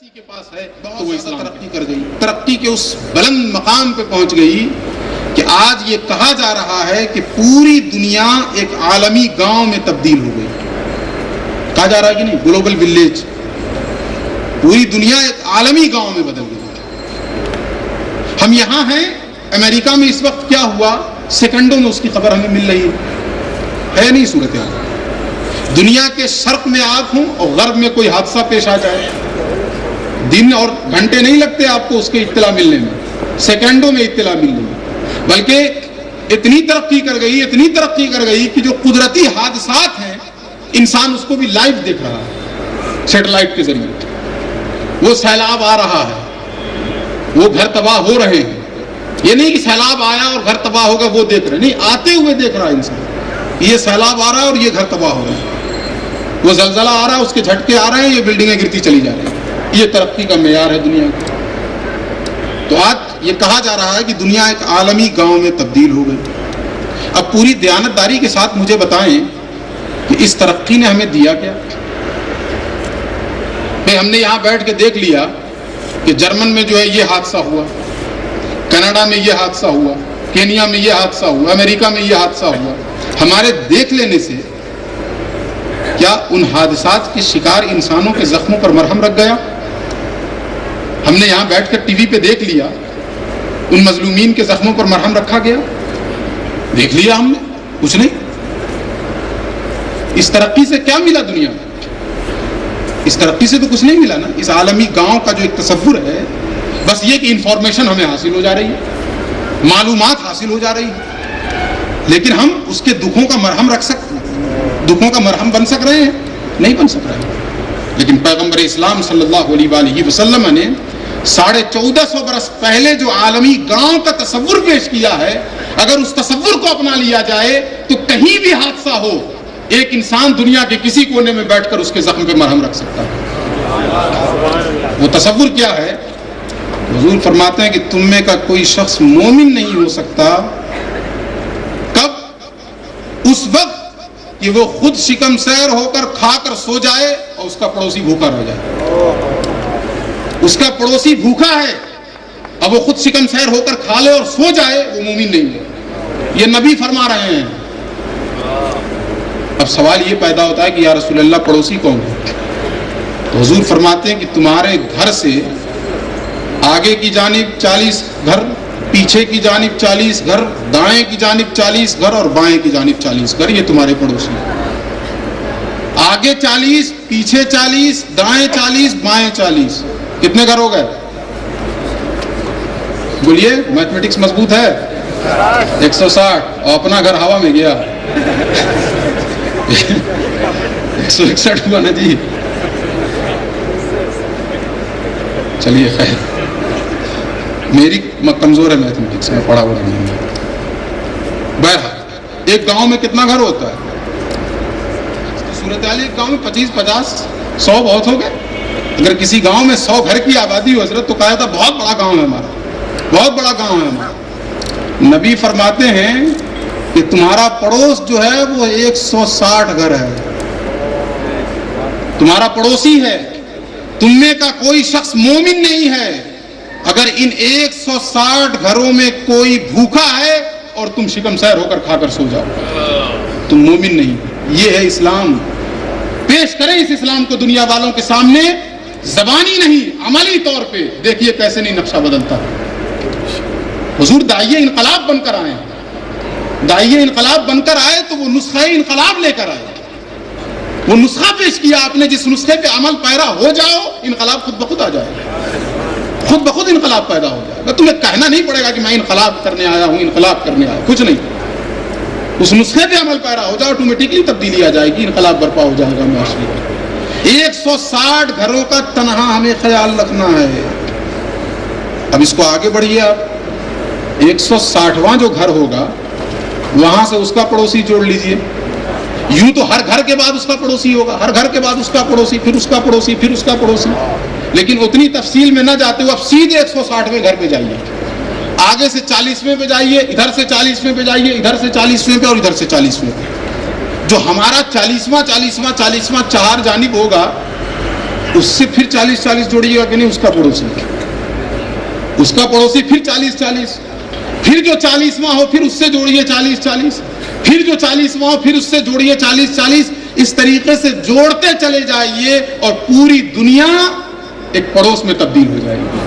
کسی کے پاس ہے تو وہ اسلام ترقی کر گئی، ترقی کے اس بلند مقام پہ پہنچ گئی کہ آج یہ کہا جا رہا ہے کہ پوری دنیا ایک عالمی گاؤں میں تبدیل ہو گئی. کہا جا رہا ہے کہ نہیں؟ گلوبل ولیج، پوری دنیا ایک عالمی گاؤں میں بدل گئی. ہم یہاں ہیں، امریکہ میں اس وقت کیا ہوا سیکنڈوں میں اس کی خبر ہمیں مل رہی ہے نہیں صورتحال؟ دنیا کے شرق میں آپ ہوں اور غرب میں کوئی حادثہ پیش آ جائے، دن اور گھنٹے نہیں لگتے آپ کو اس کے اطلاع ملنے میں، سیکنڈوں میں اطلاع مل رہی ہے. بلکہ اتنی ترقی کر گئی کہ جو قدرتی حادثات ہیں انسان اس کو بھی لائیو دیکھ رہا ہے سیٹلائٹ کے ذریعے. وہ سیلاب آ رہا ہے، وہ گھر تباہ ہو رہے ہیں. یہ نہیں کہ سیلاب آیا اور گھر تباہ ہوگا وہ دیکھ رہے، نہیں، آتے ہوئے دیکھ رہا ہے انسان. یہ سیلاب آ رہا ہے اور یہ گھر تباہ ہو رہا ہے، وہ زلزلہ آ رہا ہے، اس کے جھٹکے آ رہے ہیں، یہ بلڈنگیں گرتی چلی جا رہی ہیں. یہ ترقی کا معیار ہے دنیا کا. تو آج یہ کہا جا رہا ہے کہ دنیا ایک عالمی گاؤں میں تبدیل ہو گئی. اب پوری دیانتداری کے ساتھ مجھے بتائیں کہ اس ترقی نے ہمیں دیا کیا؟ کہ ہم نے یہاں بیٹھ کے دیکھ لیا کہ جرمن میں جو ہے یہ حادثہ ہوا، کینیڈا میں یہ حادثہ ہوا، کینیا میں یہ حادثہ ہوا، امریکہ میں یہ حادثہ ہوا. ہمارے دیکھ لینے سے کیا ان حادثات کے شکار انسانوں کے زخموں پر مرہم رکھ گیا؟ ہم نے یہاں بیٹھ کر ٹی وی پہ دیکھ لیا، ان مظلومین کے زخموں پر مرہم رکھا گیا؟ دیکھ لیا ہم نے، کچھ نہیں. اس ترقی سے کیا ملا دنیا میں؟ اس ترقی سے تو کچھ نہیں ملا نا. اس عالمی گاؤں کا جو ایک تصور ہے، بس یہ کہ انفارمیشن ہمیں حاصل ہو جا رہی ہے، معلومات حاصل ہو جا رہی ہے، لیکن ہم اس کے دکھوں کا مرہم دکھوں کا مرہم بن سک رہے ہیں؟ نہیں بن سک رہے ہیں. لیکن پیغمبر اسلام صلی اللہ علیہ وآلہ وسلم نے 1450 برس پہلے جو عالمی گاؤں کا تصور پیش کیا ہے، اگر اس تصور کو اپنا لیا جائے تو کہیں بھی حادثہ ہو ایک انسان دنیا کے کسی کونے میں بیٹھ کر اس کے زخم پہ مرہم رکھ سکتا ہے. وہ تصور کیا ہے؟ حضور فرماتے ہیں کہ تم میں کا کوئی شخص مومن نہیں ہو سکتا کب؟ اس وقت کہ وہ خود شکم سیر ہو کر کھا کر سو جائے اور اس کا پڑوسی بھوکا رہ جائے. اس کا پڑوسی بھوکا ہے، اب وہ خود شکم سیر ہو کر کھا لے اور سو جائے، وہ مومن نہیں ہے. یہ نبی فرما رہے ہیں. اب سوال یہ پیدا ہوتا ہے کہ یا رسول اللہ پڑوسی کون ہے؟ تو حضور فرماتے ہیں کہ تمہارے گھر سے آگے کی جانب 40 گھر، پیچھے کی جانب 40 گھر، دائیں کی جانب 40 گھر اور بائیں کی جانب 40 گھر، یہ تمہارے پڑوسی ہیں. آگے 40، پیچھے 40، دائیں 40، بائیں 40، کتنے گھر ہو گئے؟ بولیے، میتھمیٹکس مضبوط ہے؟ 160. اور اپنا گھر ہوا میں گیا 161 ہوا نا جی. چلیے خیر، میری کمزور ہے میتھمیٹکس میں، پڑھا ہوا نہیں ہے. بہرحال ایک گاؤں میں کتنا گھر ہوتا ہے؟ صورتحال ایک گاؤں میں 50، 100 بہت ہو گئے. اگر کسی گاؤں میں 100 گھر کی آبادی ہو حضرت، تو کہا تھا بہت بڑا گاؤں ہے ہمارا، بہت بڑا گاؤں ہے ہمارا. نبی فرماتے ہیں کہ تمہارا پڑوس جو ہے وہ 160 گھر ہے، تمہارا پڑوسی ہے. تم میں کا کوئی شخص مومن نہیں ہے اگر ان 160 گھروں میں کوئی بھوکا ہے اور تم شکم سیر ہو کر کھا کر سو جاؤ، تم مومن نہیں. یہ ہے اسلام. پیش کریں اس اسلام کو دنیا والوں کے سامنے، زبانی نہیں، عملی طور پہ. دیکھیے کیسے نہیں نقشہ بدلتا. حضور داعیہ انقلاب بن کر آئے، داعیہ انقلاب بن کر آئے تو وہ نسخہ انقلاب لے کر آئے. وہ نسخہ پیش کیا آپ نے، جس نسخے پہ عمل پیرا ہو جاؤ، انقلاب خود بخود آ جائے گا، خود بخود انقلاب پیدا ہو جائے گا. تمہیں کہنا نہیں پڑے گا کہ میں انقلاب کرنے آیا ہوں، انقلاب کرنے آیا، کچھ نہیں. اس نسخے پہ عمل پیرا ہو جاؤ، آٹومیٹکلی تبدیلی آ جائے گی، انقلاب برپا ہو جائے گا معاشرے میں. 160 گھروں کا تنہا ہمیں خیال رکھنا ہے. اب اس کو آگے بڑھیے آپ. 160واں جو گھر ہوگا وہاں سے اس کا پڑوسی جوڑ لیجئے. یوں تو ہر گھر کے بعد اس کا پڑوسی ہوگا، ہر گھر کے بعد اس کا پڑوسی، پھر اس کا پڑوسی، پھر اس کا پڑوسی. لیکن اتنی تفصیل میں نہ جاتے ہوئے اب سیدھے 160ویں گھر پہ جائیے. آگے سے 40ویں پہ جائیے، ادھر سے 40ویں پہ جائیے، ادھر سے 40ویں پہ اور ادھر سے 40ویں پہ. جو ہمارا 40واں 40واں 40واں 4 جانب ہوگا اس سے پھر 40-40 جوڑیے گا کہ نہیں؟ اس کا پڑوسی پھر 40-40، پھر جو 40واں ہو پھر اس سے جوڑیے 40-40، پھر جو 40واں ہو پھر اس سے جوڑیے 40-40، اس طریقے سے جوڑتے چلے جائیے اور پوری دنیا ایک پڑوس میں تبدیل ہو جائے گی،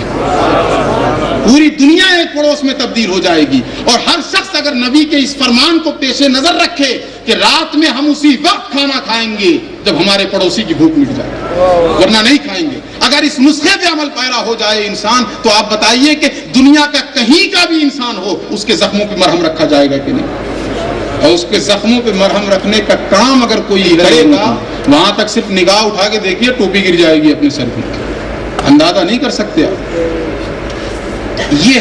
پوری دنیا ایک پڑوس میں تبدیل ہو جائے گی۔ اور ہر شخص اگر نبی کے اس فرمان کو پیش نظر رکھے کہ رات میں ہم اسی وقت کھانا کھائیں گے جب ہمارے پڑوسی کی بھوک مٹ جائے، ورنہ نہیں کھائیں گے، اگر اس نسخے پہ عمل پیرا ہو جائے انسان، تو آپ بتائیے کہ دنیا کا کہیں کا بھی انسان ہو، اس کے زخموں پہ مرہم رکھا جائے گا کہ نہیں؟ اور اس کے زخموں پہ مرہم رکھنے کا کام اگر کوئی کرے گا، وہاں تک صرف نگاہ اٹھا کے دیکھیے ٹوپی گر جائے گی اپنے سر پہ، اندازہ نہیں کر سکتے آپ۔ یہ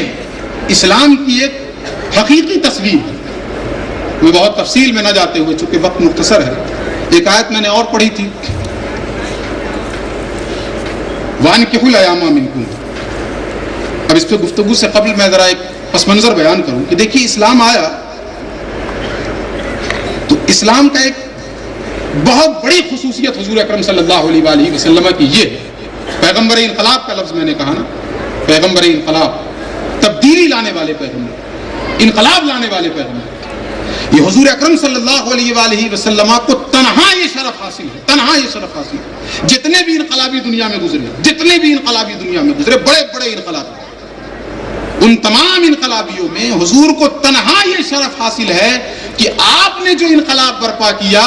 اسلام کی ایک حقیقی تصویر ہے۔ میں بہت تفصیل میں نہ جاتے ہوئے، چونکہ وقت مختصر ہے، ایک آیت میں نے اور پڑھی تھی، وَأَنكِحُوا الْأَيَامَ مِنكُمْ۔ اب اس پہ گفتگو سے قبل میں ذرا ایک پس منظر بیان کروں کہ دیکھیے اسلام آیا تو اسلام کا ایک بہت بڑی خصوصیت حضور اکرم صلی اللہ علیہ وآلہ وسلم کی یہ ہے، پیغمبر انقلاب کا لفظ میں نے کہا نا، پیغمبر انقلاب، تبدیلی لانے والے پیغمبر، انقلاب لانے والے پیغمبر، یہ حضور اکرم صلی اللہ علیہ وآلہ وسلم کو تنہا یہ شرف حاصل ہے، تنہا یہ شرف حاصل ہے۔ جتنے بھی انقلابی دنیا میں گزرے، جتنے بھی انقلابی دنیا میں گزرے، بڑے بڑے انقلابی، ان تمام انقلابیوں میں حضور کو تنہا یہ شرف حاصل ہے کہ آپ نے جو انقلاب برپا کیا،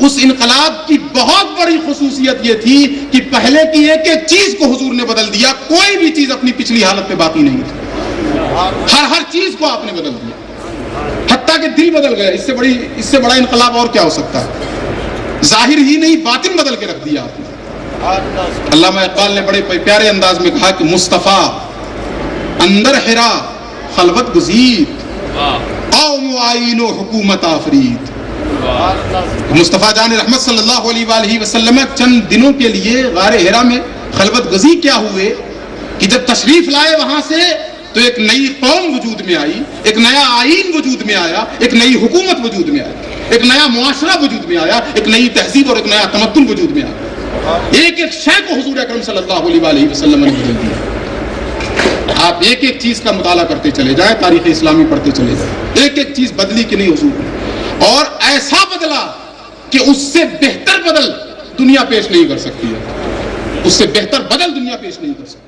اس انقلاب کی بہت بڑی خصوصیت یہ تھی کہ پہلے کی ایک ایک چیز کو حضور نے بدل دیا، کوئی بھی چیز اپنی پچھلی حالت پہ باقی نہیں تھی، ہر چیز کو آپ نے بدل دیا، حتیٰ کہ دل بدل گیا۔ اس سے بڑا انقلاب اور کیا ہو سکتا ہے؟ ظاہر ہی نہیں، باطن بدل کے رکھ دیا آپ نے۔ علامہ اقبال نے بڑے پیارے انداز میں کہا کہ مصطفیٰ اندر حرا خلوت گزید، قوم آئین و حکومت آفرید۔ مصطفیٰ جان رحمت صلی اللہ علیہ وآلہ وسلم چند دنوں کے لیے غار حرا میں خلوت گزی کیا ہوئے کہ جب تشریف لائے وہاں سے تو ایک نئی قوم وجود میں آئی، ایک نیا آئین وجود میں آیا، ایک نئی حکومت وجود میں آئی، ایک نیا معاشرہ وجود میں آیا، ایک نئی تہذیب اور ایک نیا تمدن وجود میں آیا۔ ایک ایک شے کو حضور اکرم صلی اللہ علیہ وآلہ وسلم نے بدل دیا۔ آپ ایک ایک چیز کا مطالعہ کرتے چلے جائیں، تاریخ اسلامی پڑھتے چلے جائیں، ایک ایک چیز بدلی کہ نہیں حضور نے، اور ایسا بدلا کہ اس سے بہتر بدل دنیا پیش نہیں کر سکتی ہے، اس سے بہتر بدل دنیا پیش نہیں کر سکتی۔